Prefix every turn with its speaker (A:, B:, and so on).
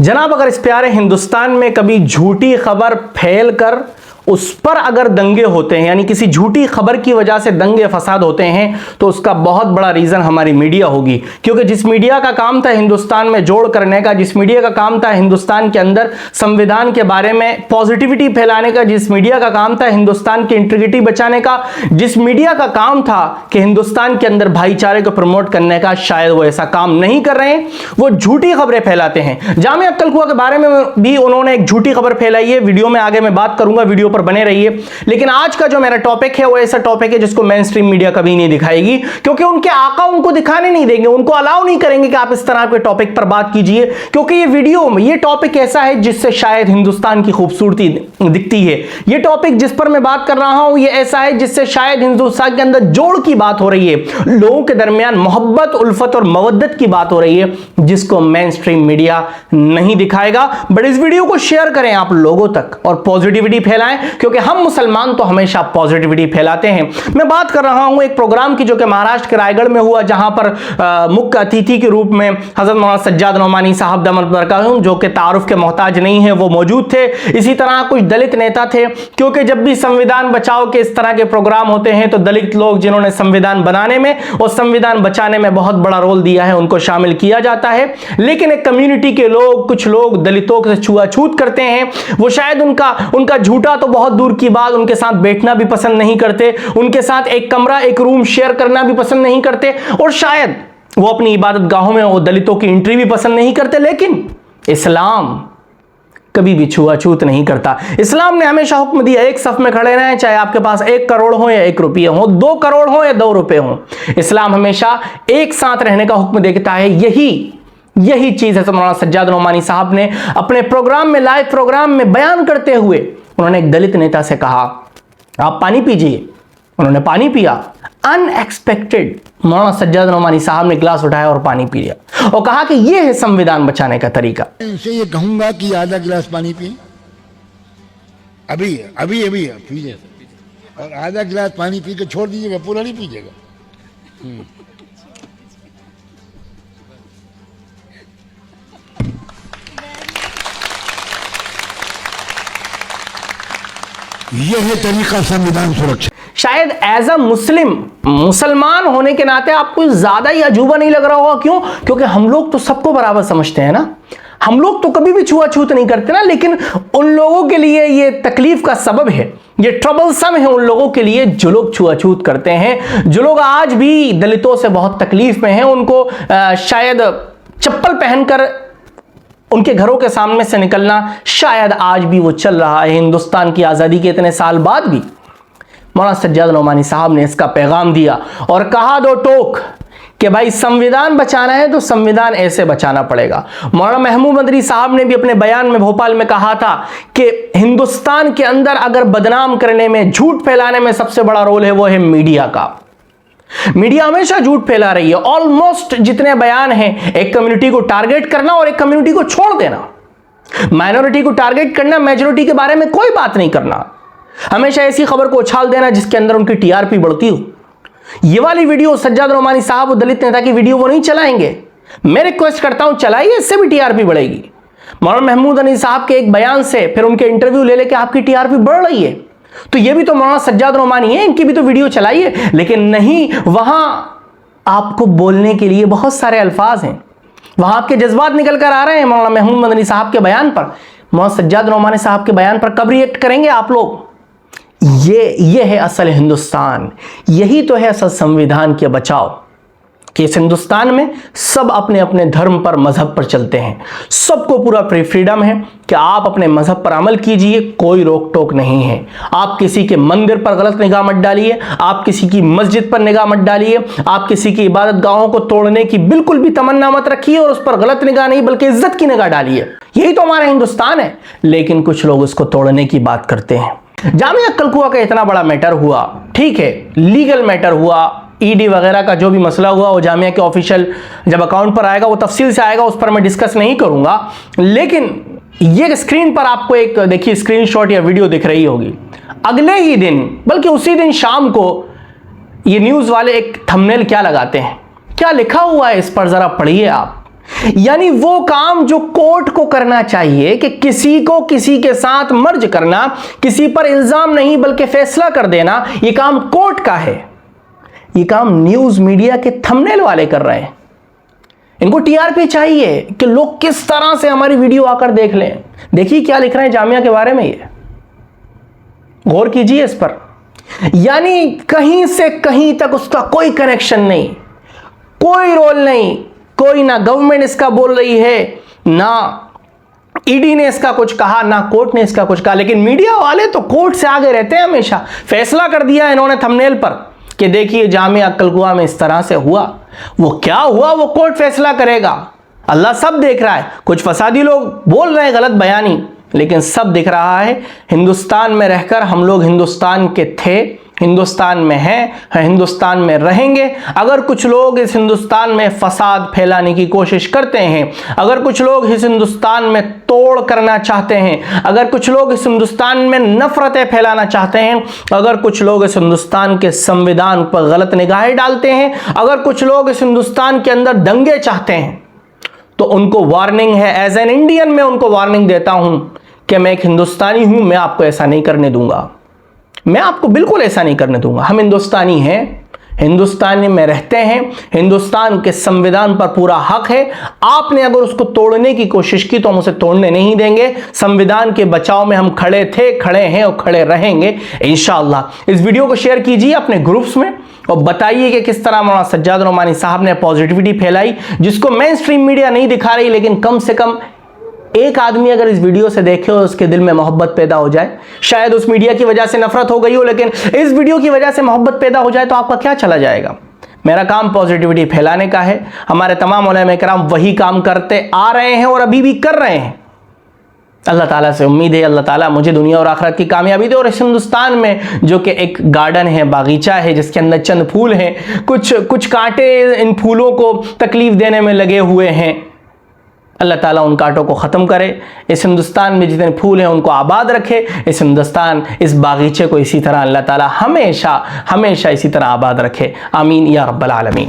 A: जनाब, अगर इस प्यारे हिंदुस्तान में कभी झूठी खबर फैल कर उस पर अगर दंगे होते हैं, यानी किसी झूठी खबर की वजह से दंगे फसाद होते हैं, तो उसका बहुत बड़ा रीजन हमारी मीडिया होगी। क्योंकि जिस मीडिया का काम था हिंदुस्तान में जोड़ करने का, जिस मीडिया का काम था हिंदुस्तान के अंदर संविधान के बारे में पॉजिटिविटी फैलाने का, जिस मीडिया का काम था हिंदुस्तान की इंटीग्रिटी बचाने का, जिस मीडिया का काम था कि हिंदुस्तान के अंदर भाईचारे को प्रमोट करने का, शायद वो ऐसा काम नहीं कर रहे हैं। वो झूठी खबरें फैलाते हैं। जामिया कलकुआ के बारे में भी उन्होंने एक झूठी खबर फैलाई है। वीडियो में आगे मैं बात करूंगा, वीडियो पर बने रहिए। लेकिन आज का जो मेरा टॉपिक है वो ऐसा टॉपिक है जिसको मेन स्ट्रीम मीडिया कभी नहीं दिखाएगी, क्योंकि उनके आका उनको दिखाने नहीं देंगे, उनको अलाउ नहीं करेंगे कि आप इस तरह के टॉपिक पर बात कीजिए। क्योंकि ये वीडियो में ये टॉपिक ऐसा है जिससे शायद हिंदुस्तान की खूबसूरती दिखती है। ये टॉपिक जिस पर मैं बात कर रहा हूं ये ऐसा है जिससे शायद हिंदुस्तान के अंदर जोड़ की बात हो रही है, लोगों के दरमियान मोहब्बत, उल्फत और मवद्दत की बात हो रही है, जिसको मेन स्ट्रीम मीडिया नहीं दिखाएगा। बट इस वीडियो को शेयर करें आप लोगों तक और पॉजिटिविटी फैलाएं, क्योंकि हम मुसलमान तो हमेशा पॉजिटिविटी फैलाते हैं। मैं बात कर रहा हूं एक प्रोग्राम की जो कि महाराष्ट्र के रायगढ़ में हुआ, जहां पर मुख्य अतिथि के रूप में हजरत मौलाना सज्जाद नोमानी साहब दामद बरकातहू, जो कि तारुफ के मोहताज नहीं है, वो मौजूद थे। इसी तरह कुछ दलित नेता थे, क्योंकि जब भी संविधान बचाओ के इस तरह के प्रोग्राम होते हैं तो दलित लोग जिन्होंने संविधान बनाने में और संविधान बचाने में बहुत बड़ा रोल दिया है उनको शामिल किया जाता है। लेकिन एक कम्युनिटी के लोग, कुछ लोग दलितों से छुआछूत करते हैं। वो शायद उनका झूठा तो बहुत दूर की बात, उनके साथ बैठना भी पसंद नहीं करते, उनके साथ एक कमरा, एक रूम शेयर करना भी पसंद नहीं करते, और शायद वो अपनी इबादत गाहों में वो दलितों की एंट्री भी पसंद नहीं करते। लेकिन इस्लाम कभी भी छुआछूत नहीं करता। इस्लाम ने हमेशा हुक्म दिया एक सफ में खड़े रहें, चाहे आपके पास 1 करोड़ हो या 1 रुपया हो, 2 करोड़ हो या 2 रुपए हो। इस्लाम हमेशा एक साथ रहने का हुक्म देता है। यही चीज है मौलाना सज्जाद नोमानी साहब ने अपने प्रोग्राम में, लाइव प्रोग्राम में बयान करते हुए उन्होंने एक दलित नेता से कहा आप पानी पीजिए। उन्होंने पानी पिया। अनएक्सपेक्टेड मौलाना सज्जाद नोमानी साहब ने गिलास उठाया और पानी पी लिया और कहा कि यह है संविधान बचाने का तरीका।
B: इनसे ये कहूंगा कि आधा गिलास पानी पिए, अभी पीजिए, और आधा गिलास पानी पी के छोड़ दीजिएगा, पूरा नहीं पीजिएगा। यह है तरीका संविधान सुरक्षा।
A: शायद एज अ मुसलमान होने के नाते आपको ज्यादा ही अजूबा नहीं लग रहा होगा। क्यों? क्योंकि हम लोग तो सबको बराबर समझते हैं ना, हम लोग तो कभी भी छुआछूत नहीं करते ना। लेकिन उन लोगों के लिए ये तकलीफ का सबब है, ये ट्रबलसम है उन लोगों के लिए जो लोग छुआछूत करते हैं, जो लोग आज भी दलितों से बहुत तकलीफ में हैं। उनको शायद चप्पल पहनकर उनके घरों के सामने से निकलना शायद आज भी वो चल रहा है। हिंदुस्तान की आजादी के इतने साल बाद भी मौलाना सज्जाद नोमानी साहब ने इसका पैगाम दिया और कहा दो टोक कि भाई संविधान बचाना है तो संविधान ऐसे बचाना पड़ेगा। मौलाना महमूद मदनी साहब ने भी अपने बयान में भोपाल में कहा था कि हिंदुस्तान के अंदर अगर बदनाम करने में, झूठ फैलाने में सबसे बड़ा रोल है वो है मीडिया का। मीडिया हमेशा झूठ फैला रही है। ऑलमोस्ट जितने बयान हैं, एक कम्युनिटी को टारगेट करना और एक कम्युनिटी को छोड़ देना, माइनॉरिटी को टारगेट करना, मेजॉरिटी के बारे में कोई बात नहीं करना, हमेशा ऐसी खबर को उछाल देना जिसके अंदर उनकी टीआरपी बढ़ती हो। ये वाली वीडियो सज्जाद नोमानी साहब और दलित नेता की वीडियो वो नहीं चलाएंगे। मैं रिक्वेस्ट करता हूं चलाइए, इससे भी टीआरपी बढ़ेगी। मौलाना महमूद अली साहब के एक बयान से फिर उनके इंटरव्यू ले लेके आपकी टीआरपी बढ़ रही है, तो ये भी तो मौलाना सज्जाद नोमानी है, इनकी भी तो वीडियो चलाइए। लेकिन नहीं, वहां आपको बोलने के लिए बहुत सारे अल्फाज हैं, वहां आपके जज्बात निकल कर आ रहे हैं। मौलाना महमूद मदनी साहब के बयान पर, मौलाना सज्जाद नोमानी साहब के बयान पर कब रिएक्ट करेंगे आप लोग? ये है असल हिंदुस्तान, यही तो है असल संविधान के बचाव, कि इस हिंदुस्तान में सब अपने अपने धर्म पर, मजहब पर चलते हैं। सबको पूरा फ्रीडम है कि आप अपने मजहब पर अमल कीजिए, कोई रोक टोक नहीं है। आप किसी के मंदिर पर गलत निगाह मत डालिए, आप किसी की मस्जिद पर निगाह मत डालिए, आप किसी की इबादत गाहों को तोड़ने की बिल्कुल भी तमन्ना मत रखिए और उस पर गलत निगाह नहीं बल्कि इज्जत की निगाह डालिए। यही तो हमारा हिंदुस्तान है। लेकिन कुछ लोग उसको तोड़ने की बात करते हैं। जामिया कलकुआ का इतना बड़ा मैटर हुआ, ठीक है, लीगल मैटर हुआ, ईडी वगैरह का जो भी मसला हुआ वो जामिया के ऑफिशियल जब अकाउंट पर आएगा वो तफसील से आएगा, उस पर मैं डिस्कस नहीं करूंगा। लेकिन ये स्क्रीन पर आपको एक देखिए स्क्रीनशॉट या वीडियो दिख रही होगी। अगले ही दिन, बल्कि उसी दिन शाम को, ये न्यूज़ वाले एक थंबनेल क्या लगाते हैं, क्या लिखा हुआ है इस पर जरा पढ़िए आप। यानी वो काम जो कोर्ट को करना चाहिए कि किसी को किसी के साथ मर्ज करना, किसी पर इल्जाम नहीं बल्कि फैसला कर देना, ये काम कोर्ट का है। ये काम न्यूज मीडिया के थंबनेल वाले कर रहे हैं। इनको टीआरपी चाहिए कि लोग किस तरह से हमारी वीडियो आकर देख लें। देखिए क्या लिख रहे हैं जामिया के बारे में, ये गौर कीजिए इस पर। यानी कहीं से कहीं तक उसका कोई कनेक्शन नहीं, कोई रोल नहीं, कोई ना गवर्नमेंट इसका बोल रही है, ना ईडी ने इसका कुछ कहा, ना कोर्ट ने इसका कुछ कहा। लेकिन मीडिया वाले तो कोर्ट से आगे रहते हैं हमेशा। फैसला कर दिया इन्होंने थंबनेल पर कि देखिए जामिया अक्कलकुआ में इस तरह से हुआ। वो क्या हुआ वो कोर्ट फैसला करेगा। अल्लाह सब देख रहा है। कुछ फसादी लोग बोल रहे हैं गलत बयानी, लेकिन सब दिख रहा है। हिंदुस्तान में रहकर हम लोग हिंदुस्तान के थे, हिंदुस्तान में हैं, हिंदुस्तान में रहेंगे। अगर कुछ लोग इस हिंदुस्तान में फसाद फैलाने की कोशिश करते हैं, अगर कुछ लोग इस हिंदुस्तान में तोड़ करना चाहते हैं, अगर कुछ लोग इस हिंदुस्तान में नफरतें फैलाना चाहते हैं, अगर कुछ लोग इस हिंदुस्तान के संविधान पर गलत निगाहें डालते हैं, अगर कुछ लोग इस हिंदुस्तान के अंदर दंगे चाहते हैं, तो उनको वार्निंग है। एज एन इंडियन मैं उनको वार्निंग देता हूं कि मैं एक हिंदुस्तानी हूं, मैं आपको ऐसा नहीं करने दूंगा। मैं आपको बिल्कुल ऐसा नहीं करने दूंगा। हम हिंदुस्तानी हैं, हिंदुस्तान में रहते हैं, हिंदुस्तान के संविधान पर पूरा हक है। आपने अगर उसको तोड़ने की कोशिश की तो हम उसे तोड़ने नहीं देंगे। संविधान के बचाव में हम खड़े थे, खड़े हैं और खड़े रहेंगे इंशाअल्लाह। इस वीडियो को शेयर कीजिए अपने ग्रुप्स में और बताइए कि किस तरह मौलाना सज्जाद नोमानी साहब ने पॉजिटिविटी फैलाई, जिसको मेन स्ट्रीम मीडिया नहीं दिखा रही। लेकिन कम से कम एक आदमी अगर इस वीडियो से देखे और उसके दिल में मोहब्बत पैदा हो जाए, शायद उस मीडिया की वजह से नफरत हो गई हो, लेकिन इस वीडियो की वजह से मोहब्बत पैदा हो जाए तो आपका क्या चला जाएगा। मेरा काम पॉजिटिविटी फैलाने का है। हमारे तमाम उलमा किराम वही काम करते आ रहे हैं और अभी भी कर रहे हैं। अल्लाह ताला से उम्मीद है अल्लाह ताला मुझे दुनिया और आखिरत की कामयाबी दे। और इस हिंदुस्तान में जो कि एक गार्डन है, बागीचा है, जिसके अंदर चंद फूल हैं, कुछ कांटे इन फूलों को तकलीफ देने में लगे हुए हैं, अल्लाह ताला उन कांटों को ख़त्म करे। इस हिंदुस्तान में जितने फूल हैं उनको आबाद रखे। इस हिंदुस्तान, इस बागीचे को इसी तरह अल्लाह ताला हमेशा हमेशा इसी तरह आबाद रखे। आमीन या रब्बल आलमीन।